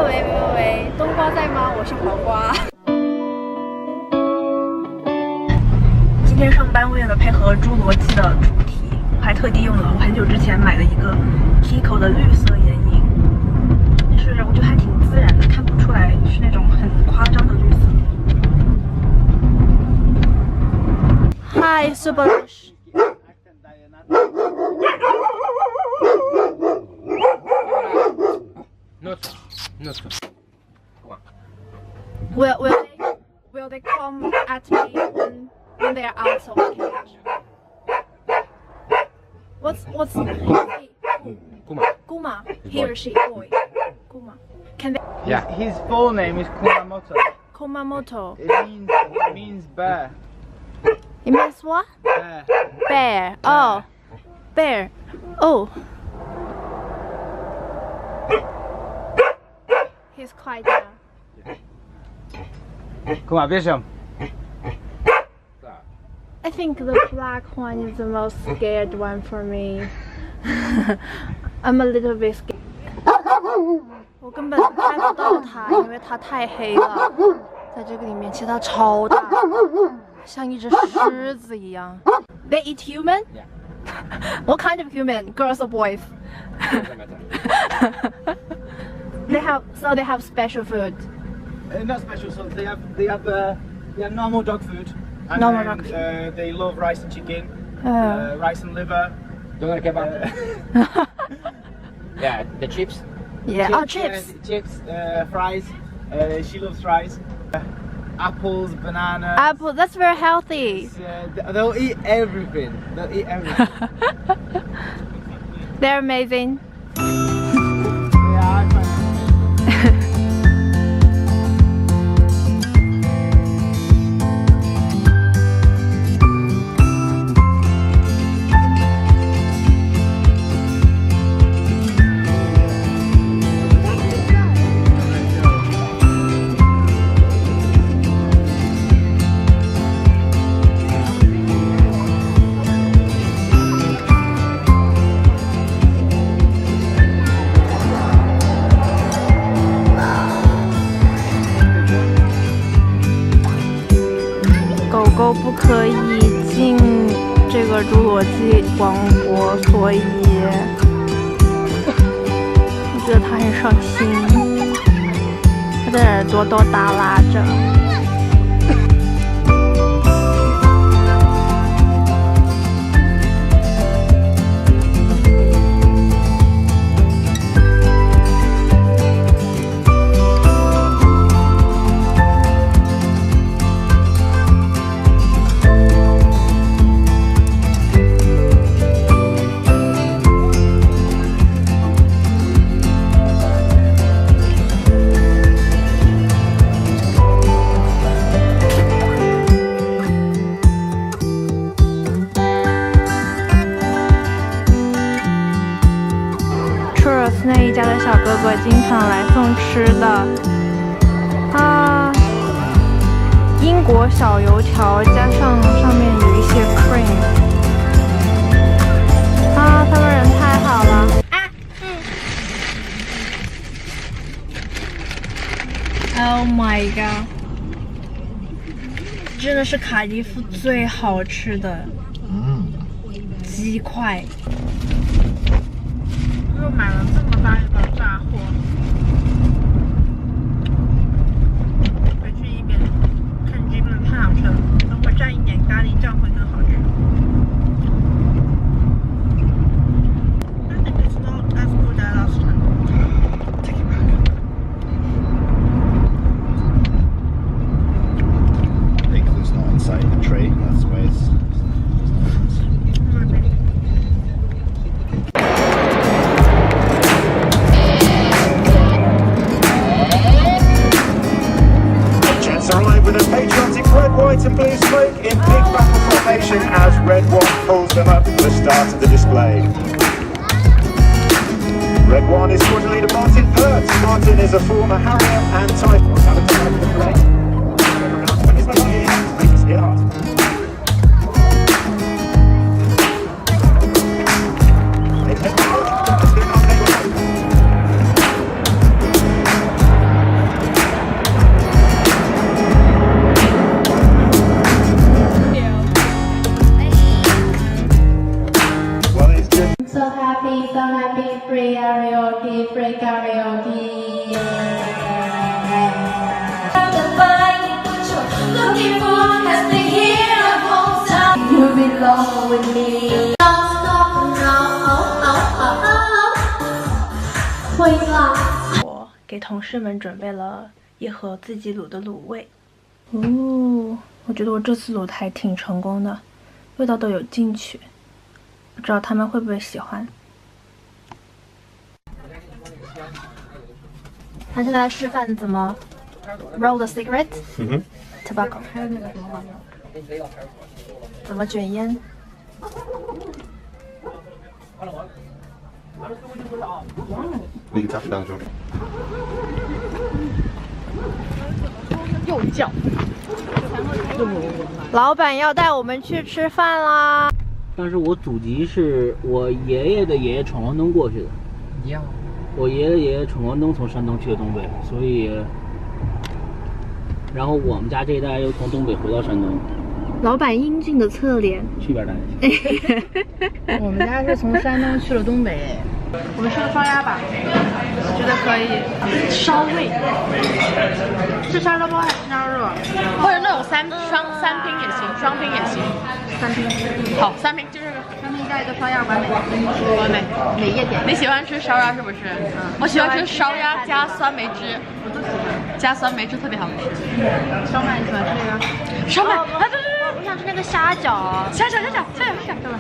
喂，冬瓜在吗？我是黄瓜。今天上班为了配合侏罗纪的主题，我还特地用了我很久之前买的一个 Kiko 的绿色眼影，但是我觉得还挺自然的，看不出来是那种很夸张的绿色。Hi, Subarush. Not. Will they come at me when they are out of the cage? What's Kuma? He or she? Boy. Kuma. Can they? Yeah. His full name is Kumamoto. Kumamoto. It means bear. It means what? Bear. Bear. Oh. Bear. Oh. He's quite Kuma,别凶。 I think the black one is the most scared one for me. I'm a little bit scared. 我根本拍不到它，因为它太黑了。在这个里面，其实它超大，像一只狮子一样。They eat human? Yeah. What kind of human? Girls or boys? Doesn't matter. They have special food. Not special, so they have normal dog food. And Normal then, dog food. They love rice and chicken, rice and liver. Don't like kebab. Yeah, the chips. Yeah. Oh, chips. Chips, fries. She loves fries. Apples, bananas. Apple. That's very healthy. They'll eat everything. They'll eat everything. They're amazing. Yeah, I find it. 狗不可以进这个侏罗纪王国，所以我觉得它很伤心，它的耳朵都耷拉着。那一家的小哥哥经常来送吃的啊，英国小油条加上面有一些 cream 啊，他们人太好了！Oh my god， 真的是卡迪夫最好吃的鸡块。又买了这么大一包炸货，回去一边看剧本太好吃了，等会蘸一点咖喱酱会更好吃。I think it's not as good as last time. Take it back. Pickle's not inside the tray, that's why it's white and blue smoke in big battle formation as Red One pulls them up for the start of the display. Red One is squad leader Martin Pert. Martin is a former Harrier and Typhoon. Have a time of the play. It's my money, makes it hard. 我给同事们准备了一盒自己卤的卤味。哦，我觉得我这次卤的还挺成功的，味道都有进去，不知道他们会不会喜欢。他现在来示范怎么 roll the cigarette， tobacco， 还有那个什么玩意儿，怎么卷烟。You can tap it down, John. 又叫。老板要带我们去吃饭啦！但是我祖籍是我爷爷的爷爷闯关东过去的，一样。我爷爷的爷爷闯关东从山东去的东北，所以，然后我们家这一代又从东北回到山东。老板英俊的侧脸，去边待去？我们家是从山东去了东北。我们吃个烧鸭吧，我觉得可以。烧味，是叉烧包还是叉烧肉？或者那种三拼也行，双拼也行。三拼，好，三拼就是三拼加一个烧鸭，完美，完美。哪一点？你喜欢吃烧鸭是不是？我喜欢吃烧鸭加酸梅汁，我都喜欢，加酸梅汁特别好吃。烧麦你喜欢吃这个？烧麦，对，我想吃那个虾饺。虾饺，对吧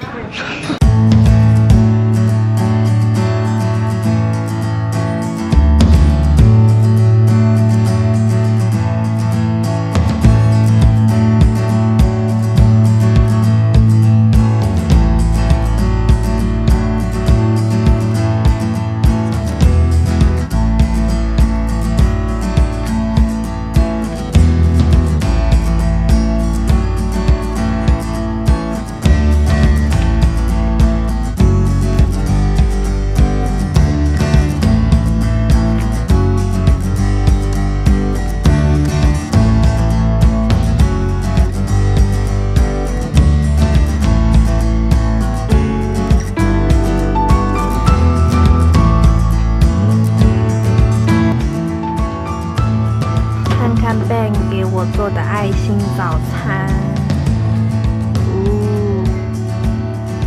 ？Ben 给我做的爱心早餐，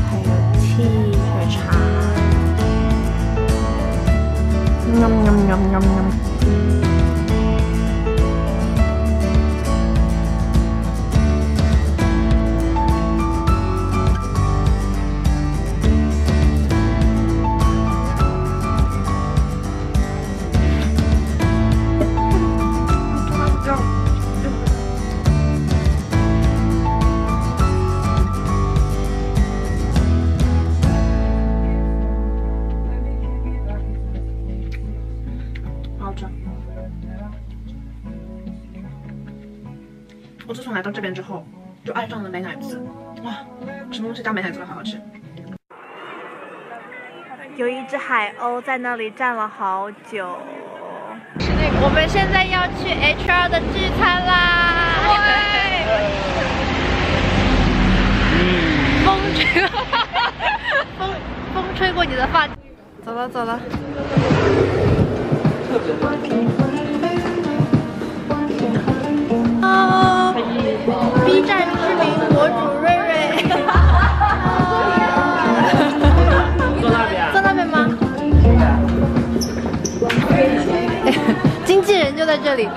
还有 tea， 还有茶，我自从来到这边之后，就爱上了美乃滋。哇，什么东西加美乃滋好好吃。有一只海鸥在那里站了好久。我们现在要去 HR 的聚餐啦！风吹过你的发。走了走了。B 站知名博主瑞瑞，坐那边。坐那边吗？经纪人就在这里。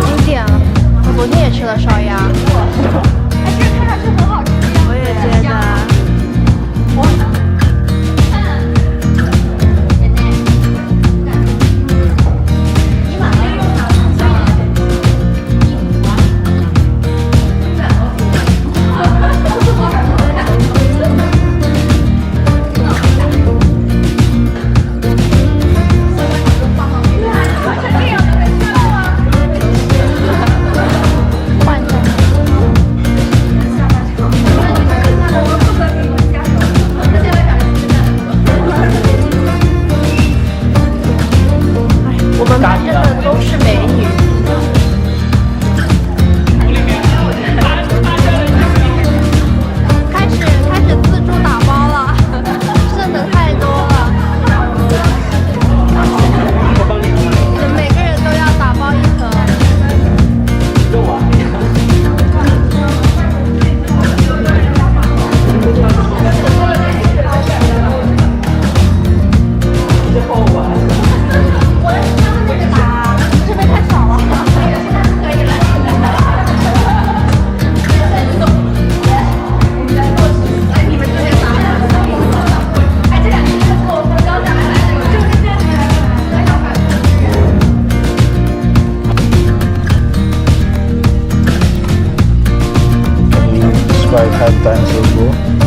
经典了，我昨天也吃了烧鸭。我也觉得。舒服。